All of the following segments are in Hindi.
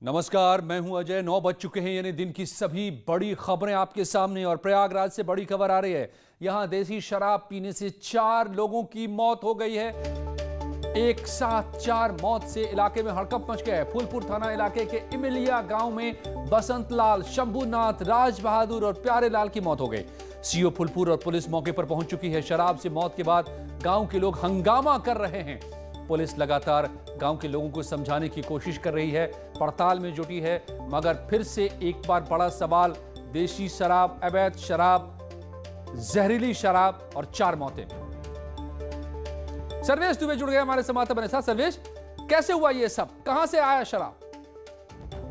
नमस्कार, मैं हूं अजय। 9 बज चुके हैं, यानी दिन की सभी बड़ी खबरें आपके सामने। और प्रयागराज से बड़ी खबर आ रही है। यहां देसी शराब पीने से 4 लोगों की मौत हो गई है। एक साथ 4 मौत से इलाके में हड़कंप मच गया है। फूलपुर थाना इलाके के इमिलिया गांव में बसंत लाल, शंभूनाथ, राज बहादुर और प्यारे लाल की मौत हो गई। सीओ फूलपुर और पुलिस मौके पर पहुंच चुकी है। शराब से मौत के बाद गांव के लोग हंगामा कर रहे हैं। पुलिस लगातार गांव के लोगों को समझाने की कोशिश कर रही है, पड़ताल में जुटी है। मगर फिर से एक बार बड़ा सवाल, देशी शराब, अवैध शराब, जहरीली शराब और 4 मौतें। सर्वेश दुबे जुड़ गए हमारे संवाददाता बने साथ। सर्वेश, कैसे हुआ ये सब, कहां से आया शराब?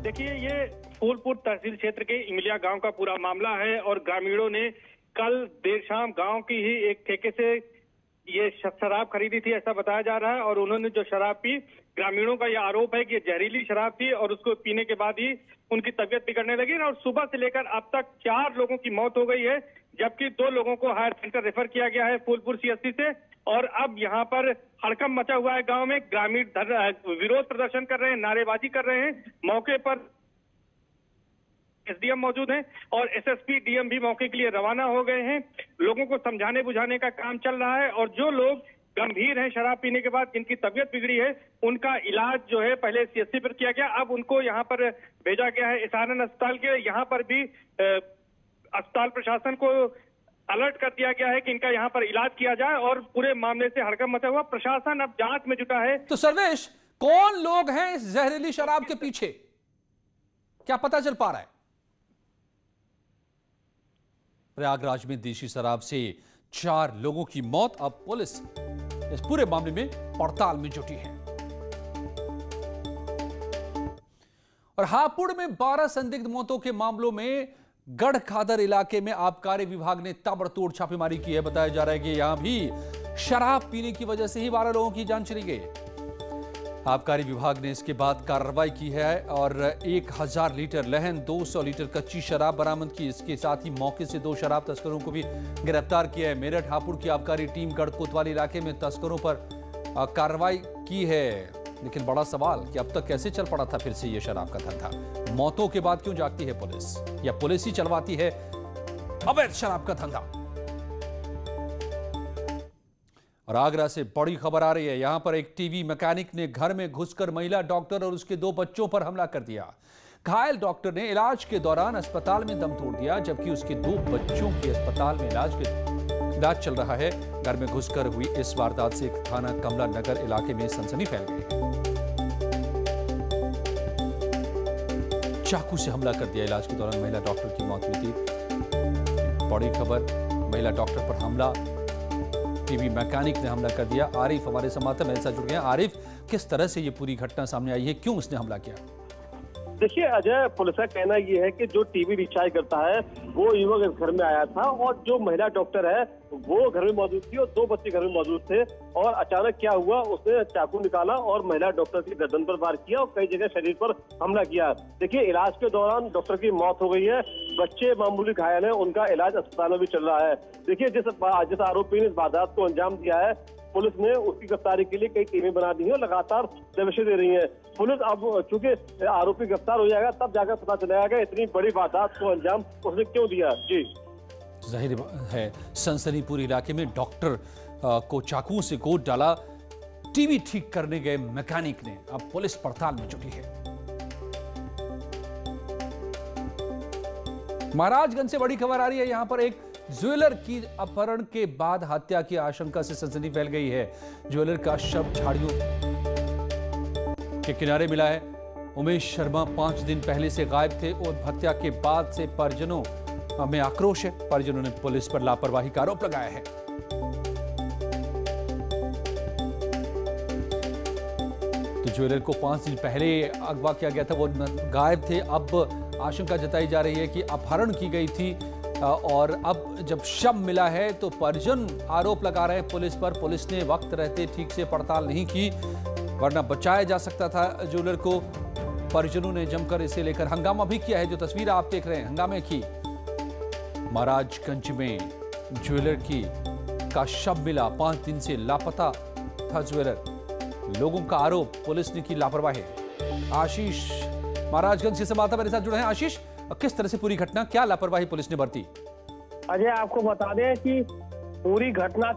देखिए, ये फूलपुर तहसील क्षेत्र के इमिलिया गांव का पूरा मामला है और ग्रामीणों ने कल देर शाम गांव की ही एक ठेके से ये शराब खरीदी थी, ऐसा बताया जा रहा है। और उन्होंने जो शराब पी, ग्रामीणों का यह आरोप है कि ये जहरीली शराब थी और उसको पीने के बाद ही उनकी तबीयत बिगड़ने लगी। और सुबह से लेकर अब तक 4 लोगों की मौत हो गई है, जबकि 2 लोगों को हायर सेंटर रेफर किया गया है फूलपुर सीएचसी से। और अब यहाँ पर हड़कंप मचा हुआ है गांव में। ग्रामीण विरोध प्रदर्शन कर रहे हैं, नारेबाजी कर रहे हैं। मौके पर एसडीएम मौजूद हैं और एसएसपी, डीएम भी मौके के लिए रवाना हो गए हैं। लोगों को समझाने बुझाने का काम चल रहा है। और जो लोग गंभीर हैं शराब पीने के बाद, जिनकी तबीयत बिगड़ी है, उनका इलाज जो है पहले सीएचसी पर किया गया, अब उनको यहाँ पर भेजा गया है एसआरएन अस्पताल के। यहाँ पर भी अस्पताल प्रशासन को अलर्ट कर दिया गया है कि इनका यहाँ पर इलाज किया जाए। और पूरे मामले से हड़कंप मचा हुआ, प्रशासन अब जांच में जुटा है। तो सर्वेश, कौन लोग हैं इस जहरीली शराब के पीछे, क्या पता चल पा रहा है? प्रयागराज में देशी शराब से 4 लोगों की मौत। अब पुलिस इस पूरे मामले में पड़ताल में जुटी है। और हापुड़ में 12 संदिग्ध मौतों के मामलों में गढ़खादर इलाके में आबकारी विभाग ने ताबड़तोड़ छापेमारी की है। बताया जा रहा है कि यहां भी शराब पीने की वजह से ही 12 लोगों की जान चली गई। आबकारी विभाग ने इसके बाद कार्रवाई की है और 1000 लीटर लहन, 200 लीटर कच्ची शराब बरामद की। इसके साथ ही मौके से 2 शराब तस्करों को भी गिरफ्तार किया है। मेरठ हापुड़ की आबकारी टीम गढ़ कोतवाली इलाके में तस्करों पर कार्रवाई की है। लेकिन बड़ा सवाल कि अब तक कैसे चल पड़ा था फिर से ये शराब का धंधा? मौतों के बाद क्यों जागती है पुलिस, या पुलिस ही चलवाती है अवैध शराब का धंधा? और आगरा से बड़ी खबर आ रही है। यहां पर एक टीवी मैकेनिक ने घर में घुसकर महिला डॉक्टर और उसके 2 बच्चों पर हमला कर दिया। घायल डॉक्टर ने इलाज के दौरान अस्पताल में दम तोड़ दिया, जबकि उसके 2 बच्चों की अस्पताल में इलाज चल रहा है। घर में घुसकर हुई इस वारदात से थाना कमला नगर इलाके में सनसनी फैल गई है। चाकू से हमला कर दिया, इलाज के दौरान महिला डॉक्टर की मौत हुई थी। बड़ी खबर, महिला डॉक्टर पर हमला, टीवी मैकेनिक ने हमला कर दिया। आरिफ हमारे संवाददाता मेरे साथ जुड़ गए। आरिफ, किस तरह से ये पूरी घटना सामने आई है, क्यों उसने हमला किया? देखिए अजय, पुलिस का कहना ये है कि जो टीवी रिचार्ज करता है वो युवक इस घर में आया था और जो महिला डॉक्टर है वो घर में मौजूद थी और 2 बच्चे घर में मौजूद थे। और अचानक क्या हुआ, उसने चाकू निकाला और महिला डॉक्टर की गर्दन पर वार किया और कई जगह शरीर पर हमला किया। देखिए, इलाज के दौरान डॉक्टर की मौत हो गई है। बच्चे मामूली घायल हैं, उनका इलाज अस्पताल में भी चल रहा है। देखिए, जिस आरोपी ने इस वारदात को अंजाम दिया है, पुलिस ने उसकी गिरफ्तारी के लिए कई टीमें बना दी हैं और लगातार तलाशी दे रही है। पुलिस अब चूंकि आरोपी गिरफ्तार हो जाएगा तब जाकर पता चलेगा कि इतनी बड़ी वारदात को अंजाम उसने क्यों दिया। जी, जाहिर है सनसनी पूरी इलाके में। डॉक्टर को चाकुओं से गोद डाला, टीवी ठीक करने गए मैकेनिक ने। अब पुलिस पड़ताल में जुटी है। महाराजगंज से बड़ी खबर आ रही है। यहां पर एक ज्वेलर की अपहरण के बाद हत्या की आशंका से सनसनी फैल गई है। ज्वेलर का शव झाड़ियों के किनारे मिला है। उमेश शर्मा 5 दिन पहले से गायब थे और हत्या के बाद से परिजनों में आक्रोश है। परिजनों ने पुलिस पर लापरवाही का आरोप लगाया है। तो ज्वेलर को 5 दिन पहले अगवा किया गया था, वो गायब थे। अब आशंका जताई जा रही है कि अपहरण की गई थी और अब जब शव मिला है तो परिजन आरोप लगा रहे हैं पुलिस पर। पुलिस ने वक्त रहते ठीक से पड़ताल नहीं की, वरना बचाया जा सकता था ज्वेलर को। परिजनों ने जमकर इसे लेकर हंगामा भी किया है, जो तस्वीर आप देख रहे हैं हंगामे की। महाराजगंज में ज्वेलर का शव मिला, 5 दिन से लापता था ज्वेलर। लोगों का आरोप पुलिस ने की लापरवाही। आशीष महाराजगंज से संवाददाता मेरे साथ जुड़े हैं आशीष। किस तरह से पूरी घटना, क्या लापरवाही पुलिस ने बरती? अजय, आपको बता दें कि पूरी घटना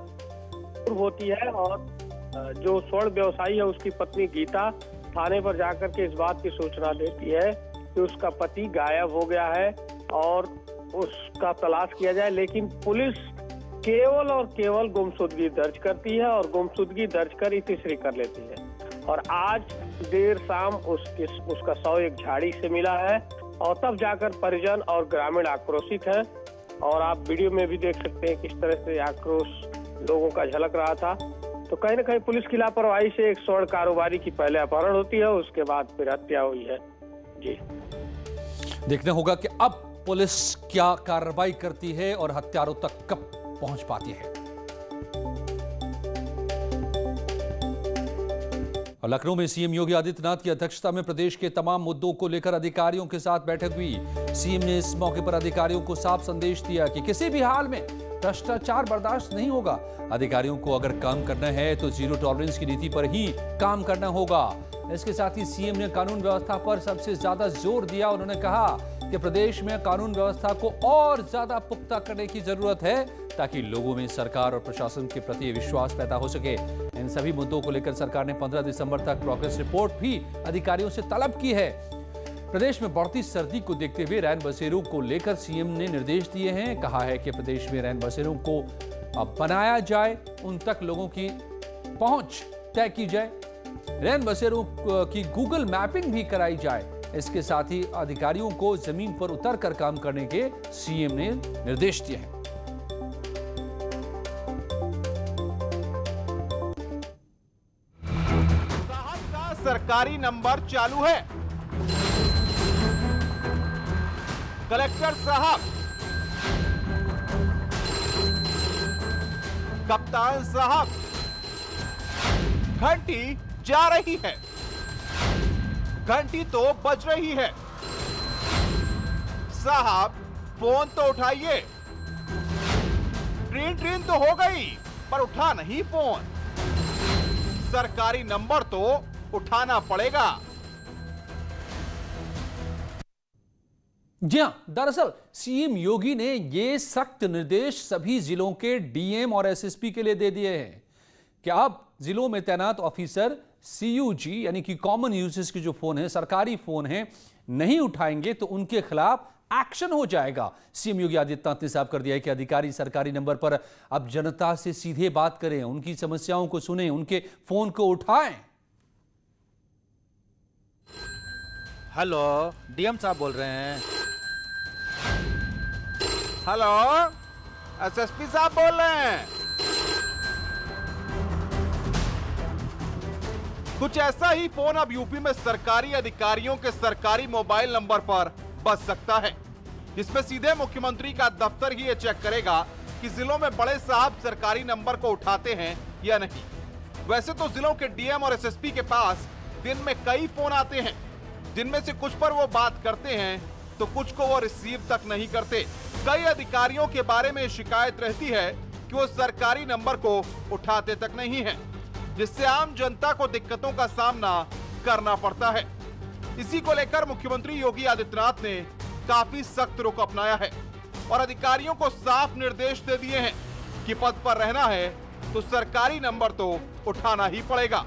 होती है और जो स्वर्ण व्यवसायी है उसकी पत्नी गीता थाने पर जाकर के इस बात की सूचना देती है कि उसका पति गायब हो गया है और उसका तलाश किया जाए, लेकिन पुलिस केवल और केवल गुमशुदगी दर्ज करती है और गुमशुदगी दर्ज कर इतिश्री कर लेती है। और आज देर शाम उसका शव एक झाड़ी से मिला है और तब जाकर परिजन और ग्रामीण आक्रोशित है। और आप वीडियो में भी देख सकते हैं किस तरह से आक्रोश लोगों का झलक रहा था। तो कहीं ना कहीं पुलिस की लापरवाही से एक स्वर्ण कारोबारी की पहले अपहरण होती है, उसके बाद फिर हत्या हुई है। जी, देखना होगा कि अब पुलिस क्या कार्रवाई करती है और हत्यारों तक कब पहुंच पाती है। और लखनऊ में सीएम योगी आदित्यनाथ की अध्यक्षता में प्रदेश के तमाम मुद्दों को लेकर अधिकारियों के साथ बैठक हुई। सीएम ने इस मौके पर अधिकारियों को साफ संदेश दिया कि किसी भी हाल में भ्रष्टाचार बर्दाश्त नहीं होगा। अधिकारियों को अगर काम करना है तो जीरो टॉलरेंस की नीति पर ही काम करना होगा। इसके साथ ही सीएम ने कानून व्यवस्था पर सबसे ज्यादा जोर दिया। उन्होंने कहा कि प्रदेश में कानून व्यवस्था को और ज्यादा पुख्ता करने की जरूरत है ताकि लोगों में सरकार और प्रशासन के प्रति विश्वास पैदा हो सके। इन सभी मुद्दों को लेकर सरकार ने 15 दिसंबर तक प्रोग्रेस रिपोर्ट भी अधिकारियों से तलब की है। प्रदेश में बढ़ती सर्दी को देखते हुए रैन बसेरों को लेकर सीएम ने निर्देश दिए हैं। कहा है कि प्रदेश में रैन बसेरों को बनाया जाए, उन तक लोगों की पहुंच तय की जाए, रैन बसेरों की गूगल मैपिंग भी कराई जाए। इसके साथ ही अधिकारियों को जमीन पर उतरकर काम करने के सीएम ने निर्देश दिए हैं। साहब का सरकारी नंबर चालू है। कलेक्टर साहब, कप्तान साहब, घंटी जा रही है, घंटी तो बज रही है। साहब फोन तो उठाइए। ट्रेन तो हो गई पर उठा नहीं फोन। सरकारी नंबर तो उठाना पड़ेगा। जी हां, दरअसल सीएम योगी ने ये सख्त निर्देश सभी जिलों के डीएम और एसएसपी के लिए दे दिए हैं कि अब जिलों में तैनात ऑफिसर सीयूजी यानी कि कॉमन यूजेस के जो फोन है, सरकारी फोन है, नहीं उठाएंगे तो उनके खिलाफ एक्शन हो जाएगा। सीएम योगी आदित्यनाथ ने साफ कर दिया है कि अधिकारी सरकारी नंबर पर अब जनता से सीधे बात करें, उनकी समस्याओं को सुनें, उनके फोन को उठाएं। हेलो, डीएम साहब बोल रहे हैं। हेलो, एसएसपी साहब बोल रहे हैं। कुछ ऐसा ही फोन अब यूपी में सरकारी अधिकारियों के सरकारी मोबाइल नंबर पर बज सकता है, जिसमें सीधे मुख्यमंत्री का दफ्तर ही ये चेक करेगा कि जिलों में बड़े साहब सरकारी नंबर को उठाते हैं या नहीं। वैसे तो जिलों के डीएम और एसएसपी के पास दिन में कई फोन आते हैं, जिनमें से कुछ पर वो बात करते हैं तो कुछ को वो रिसीव तक नहीं करते। कई अधिकारियों के बारे में शिकायत रहती है कि वो सरकारी नंबर को उठाते तक नहीं है, जिससे आम जनता को दिक्कतों का सामना करना पड़ता है। इसी को लेकर मुख्यमंत्री योगी आदित्यनाथ ने काफी सख्त रुख अपनाया है और अधिकारियों को साफ निर्देश दे दिए हैं कि पद पर रहना है तो सरकारी नंबर तो उठाना ही पड़ेगा।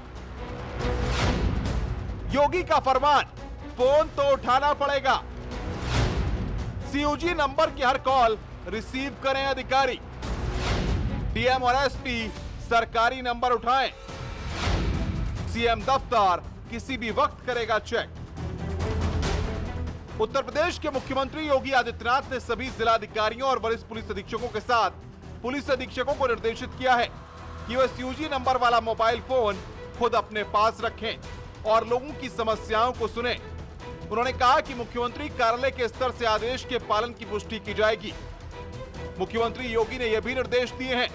योगी का फरमान, फोन तो उठाना पड़ेगा। सीयूजी नंबर की हर कॉल रिसीव करें अधिकारी। डीएम और एसपी सरकारी नंबर उठाएं। सीएम दफ्तर किसी भी वक्त करेगा चेक। उत्तर प्रदेश के मुख्यमंत्री योगी आदित्यनाथ ने सभी जिलाधिकारियों और वरिष्ठ पुलिस अधीक्षकों के साथ पुलिस अधीक्षकों को निर्देशित किया है कि वे सीयूजी नंबर वाला मोबाइल फोन खुद अपने पास रखें और लोगों की समस्याओं को सुनें। उन्होंने कहा कि मुख्यमंत्री कार्यालय के स्तर से आदेश के पालन की पुष्टि की जाएगी। मुख्यमंत्री योगी ने यह भी निर्देश दिए हैं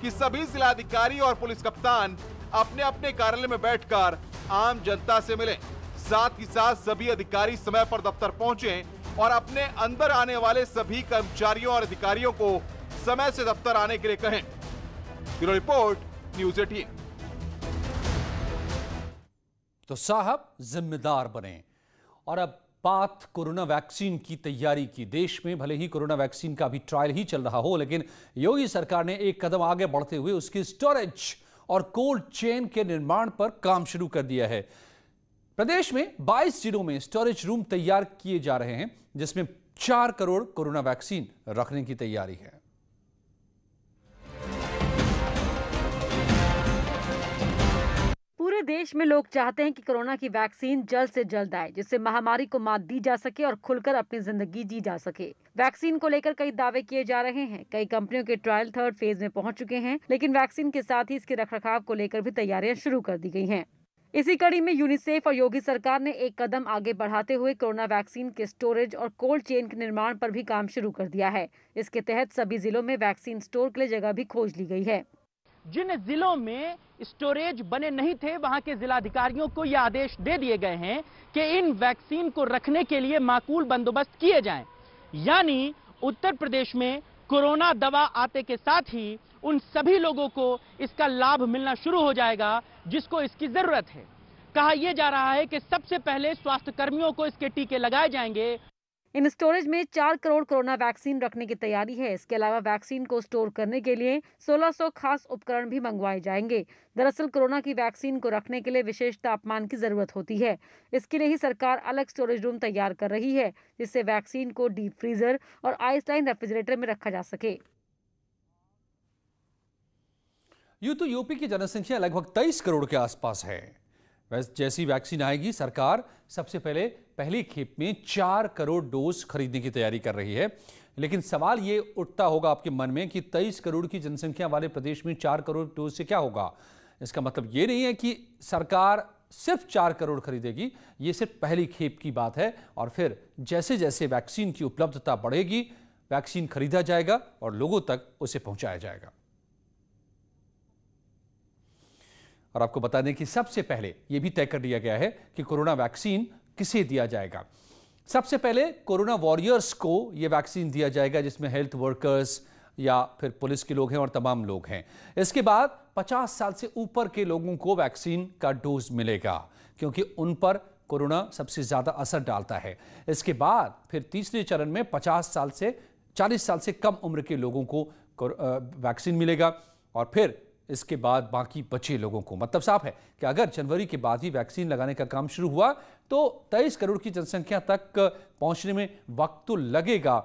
कि सभी जिलाधिकारी और पुलिस कप्तान अपने अपने कार्यालय में बैठकर आम जनता से मिलें। साथ ही साथ सभी अधिकारी समय पर दफ्तर पहुंचें और अपने अंदर आने वाले सभी कर्मचारियों और अधिकारियों को समय से दफ्तर आने के लिए कहें। Bureau report, news 18। तो साहब जिम्मेदार बने और अब बात कोरोना वैक्सीन की तैयारी की। देश में भले ही कोरोना वैक्सीन का अभी ट्रायल ही चल रहा हो, लेकिन योगी सरकार ने एक कदम आगे बढ़ते हुए उसकी स्टोरेज और कोल्ड चेन के निर्माण पर काम शुरू कर दिया है। प्रदेश में 22 जिलों में स्टोरेज रूम तैयार किए जा रहे हैं, जिसमें 4 करोड़ कोरोना वैक्सीन रखने की तैयारी है। पूरे देश में लोग चाहते हैं कि कोरोना की वैक्सीन जल्द से जल्द आए, जिससे महामारी को मात दी जा सके और खुलकर अपनी जिंदगी जी जा सके। वैक्सीन को लेकर कई दावे किए जा रहे हैं। कई कंपनियों के ट्रायल 3rd फेज में पहुंच चुके हैं, लेकिन वैक्सीन के साथ ही इसके रखरखाव को लेकर भी तैयारियां शुरू कर दी गई हैं। इसी कड़ी में यूनिसेफ और योगी सरकार ने एक कदम आगे बढ़ाते हुए कोरोना वैक्सीन के स्टोरेज और कोल्ड चेन के निर्माण पर भी काम शुरू कर दिया है। इसके तहत सभी जिलों में वैक्सीन स्टोर के लिए जगह भी खोज ली गई है। जिन जिलों में स्टोरेज बने नहीं थे, वहां के जिलाधिकारियों को यह आदेश दे दिए गए हैं कि इन वैक्सीन को रखने के लिए माकूल बंदोबस्त किए जाएं। यानी उत्तर प्रदेश में कोरोना दवा आते के साथ ही उन सभी लोगों को इसका लाभ मिलना शुरू हो जाएगा जिसको इसकी जरूरत है। कहा यह जा रहा है कि सबसे पहले स्वास्थ्य कर्मियों को इसके टीके लगाए जाएंगे। इन स्टोरेज में 4 करोड़ कोरोना वैक्सीन रखने की तैयारी है। इसके अलावा वैक्सीन को स्टोर करने के लिए 1600 खास उपकरण भी मंगवाए जाएंगे। दरअसल कोरोना की वैक्सीन को रखने के लिए विशेष तापमान की जरूरत होती है। इसके लिए ही सरकार अलग स्टोरेज रूम तैयार कर रही है, जिससे वैक्सीन को डीप फ्रीजर और आइसलाइन रेफ्रिजरेटर में रखा जा सके। यूं तो यूपी की जनसंख्या लगभग 23 करोड़ के आसपास है। जैसी वैक्सीन आएगी, सरकार सबसे पहले पहली खेप में 4 करोड़ डोज खरीदने की तैयारी कर रही है। लेकिन सवाल ये उठता होगा आपके मन में कि 23 करोड़ की जनसंख्या वाले प्रदेश में 4 करोड़ डोज से क्या होगा। इसका मतलब ये नहीं है कि सरकार सिर्फ 4 करोड़ खरीदेगी, ये सिर्फ पहली खेप की बात है। और फिर जैसे जैसे वैक्सीन की उपलब्धता बढ़ेगी, वैक्सीन खरीदा जाएगा और लोगों तक उसे पहुंचाया जाएगा। और आपको बता दें कि सबसे पहले यह भी तय कर लिया गया है कि कोरोना वैक्सीन किसे दिया जाएगा। सबसे पहले कोरोना वॉरियर्स को यह वैक्सीन दिया जाएगा, जिसमें हेल्थ वर्कर्स या फिर पुलिस के लोग हैं और तमाम लोग हैं। इसके बाद 50 साल से ऊपर के लोगों को वैक्सीन का डोज मिलेगा, क्योंकि उन पर कोरोना सबसे ज्यादा असर डालता है। इसके बाद फिर तीसरे चरण में 40 साल से कम उम्र के लोगों को वैक्सीन मिलेगा और फिर इसके बाद बाकी बचे लोगों को। मतलब साफ है कि अगर जनवरी के बाद ही वैक्सीन लगाने का काम शुरू हुआ तो 23 करोड़ की जनसंख्या तक पहुंचने में वक्त तो लगेगा,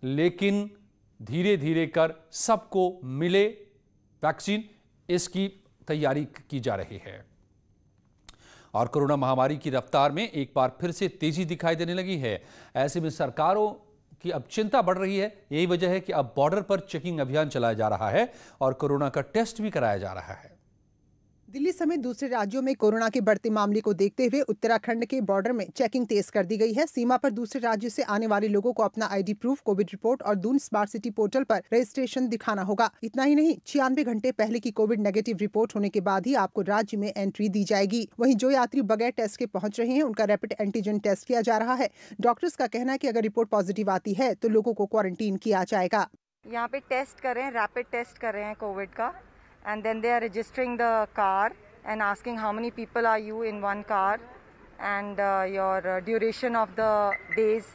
लेकिन धीरे धीरे कर सबको मिले वैक्सीन, इसकी तैयारी की जा रही है। और कोरोना महामारी की रफ्तार में एक बार फिर से तेजी दिखाई देने लगी है। ऐसे में सरकारों कि अब चिंता बढ़ रही है। यही वजह है कि अब बॉर्डर पर चेकिंग अभियान चलाया जा रहा है और कोरोना का टेस्ट भी कराया जा रहा है। दिल्ली समेत दूसरे राज्यों में कोरोना के बढ़ते मामले को देखते हुए उत्तराखंड के बॉर्डर में चेकिंग तेज कर दी गई है। सीमा पर दूसरे राज्य से आने वाले लोगों को अपना आईडी प्रूफ, कोविड रिपोर्ट और दून स्मार्ट सिटी पोर्टल पर रजिस्ट्रेशन दिखाना होगा। इतना ही नहीं, 96 घंटे पहले की कोविड नेगेटिव रिपोर्ट होने के बाद ही आपको राज्य में एंट्री दी जाएगी। वहीं जो यात्री बगैर टेस्ट के पहुँच रहे हैं, उनका रैपिड एंटीजन टेस्ट किया जा रहा है। डॉक्टर्स का कहना है कि अगर रिपोर्ट पॉजिटिव आती है तो लोगों को क्वारंटीन किया जाएगा। यहाँ पे टेस्ट कर रहे हैं, रैपिड टेस्ट कर रहे हैं कोविड का, and then they are registering the car and asking how many people are you in one car and your duration of the days.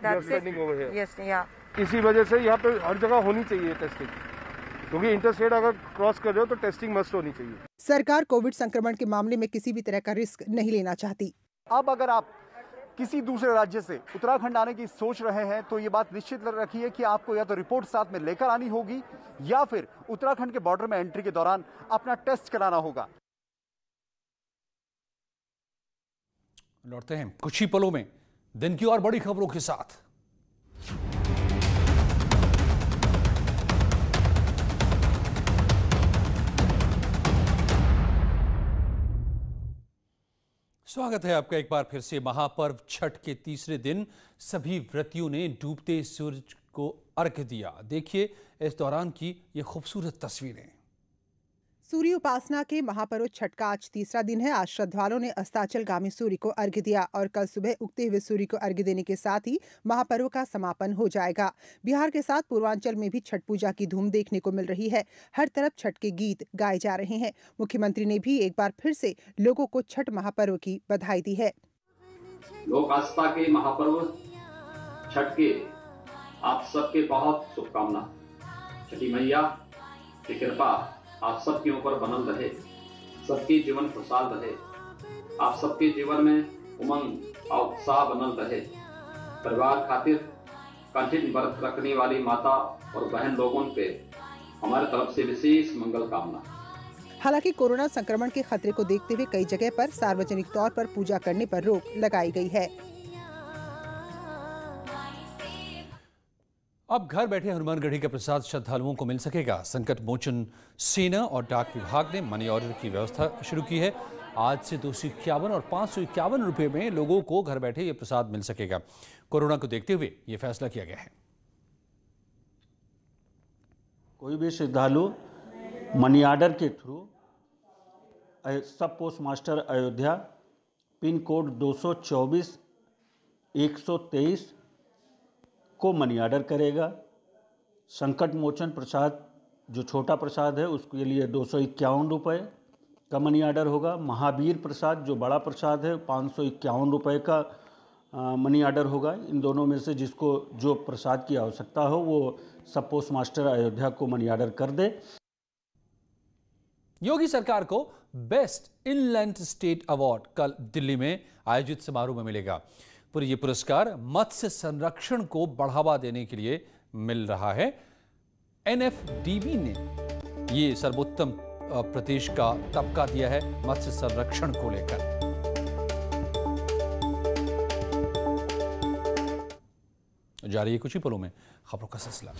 That's it. Over here. Yes, yeah. इसी वजह से यहाँ पे हर जगह होनी चाहिए टेस्टिंग, क्योंकि इंटरस्टेट अगर क्रॉस कर रहे हो तो टेस्टिंग मस्ट होनी चाहिए। सरकार कोविड संक्रमण के मामले में किसी भी तरह का रिस्क नहीं लेना चाहती। अब अगर आप किसी दूसरे राज्य से उत्तराखंड आने की सोच रहे हैं तो ये बात निश्चित रखिए कि आपको या तो रिपोर्ट साथ में लेकर आनी होगी या फिर उत्तराखंड के बॉर्डर में एंट्री के दौरान अपना टेस्ट कराना होगा। लौटते हैं कुछ ही पलों में दिन की और बड़ी खबरों के साथ। स्वागत है आपका एक बार फिर से। महापर्व छठ के तीसरे दिन सभी व्रतियों ने डूबते सूरज को अर्घ्य दिया। देखिए इस दौरान की ये खूबसूरत तस्वीरें। सूर्य उपासना के महापर्व छठ का आज तीसरा दिन है। आज श्रद्धालुओं ने अस्ताचलगामी सूर्य को अर्घ्य दिया और कल सुबह उगते हुए सूर्य को अर्घ्य देने के साथ ही महापर्व का समापन हो जाएगा। बिहार के साथ पूर्वांचल में भी छठ पूजा की धूम देखने को मिल रही है। हर तरफ छठ के गीत गाए जा रहे हैं। मुख्यमंत्री ने भी एक बार फिर से लोगों को छठ महापर्व की बधाई दी है। लोक आस्था के महापर्व छठ के आप सबके बहुत शुभकामना। छठी मैया की कृपा आप सबके ऊपर बनल रहे, सबके जीवन खुशहाल रहे, आप सबके जीवन में उमंग और उत्साह बनल रहे। परिवार खातिर कठिन व्रत रखने वाली माता और बहन लोगों पे हमारे तरफ से विशेष मंगल कामना। हालांकि कोरोना संक्रमण के खतरे को देखते हुए कई जगह पर सार्वजनिक तौर पर पूजा करने पर रोक लगाई गई है। अब घर बैठे हनुमानगढ़ी का प्रसाद श्रद्धालुओं को मिल सकेगा। संकट मोचन सेना और डाक विभाग ने मनी ऑर्डर की व्यवस्था शुरू की है। आज से 251 और 551 रुपए में लोगों को घर बैठे ये प्रसाद मिल सकेगा। कोरोना को देखते हुए ये फैसला किया गया है। कोई भी श्रद्धालु मनी ऑर्डर के थ्रू सब post master Ayodhya pin code 224-123 को मनी ऑर्डर करेगा। संकट मोचन प्रसाद जो छोटा प्रसाद है उसके लिए 251 रुपये का मनी ऑर्डर होगा। महावीर प्रसाद जो बड़ा प्रसाद है 551 रुपये का मनी ऑर्डर होगा। इन दोनों में से जिसको जो प्रसाद की आवश्यकता हो वो सब पोस्ट मास्टर अयोध्या को मनी ऑर्डर कर दे। योगी सरकार को बेस्ट इनलैंड स्टेट अवार्ड कल दिल्ली में आयोजित समारोह में मिलेगा। पूरी ये पुरस्कार मत्स्य संरक्षण को बढ़ावा देने के लिए मिल रहा है। NFDB ने ये सर्वोत्तम प्रदेश का तबका दिया है मत्स्य संरक्षण को लेकर। जारी है कुछ ही पलों में खबरों का सिलसिला।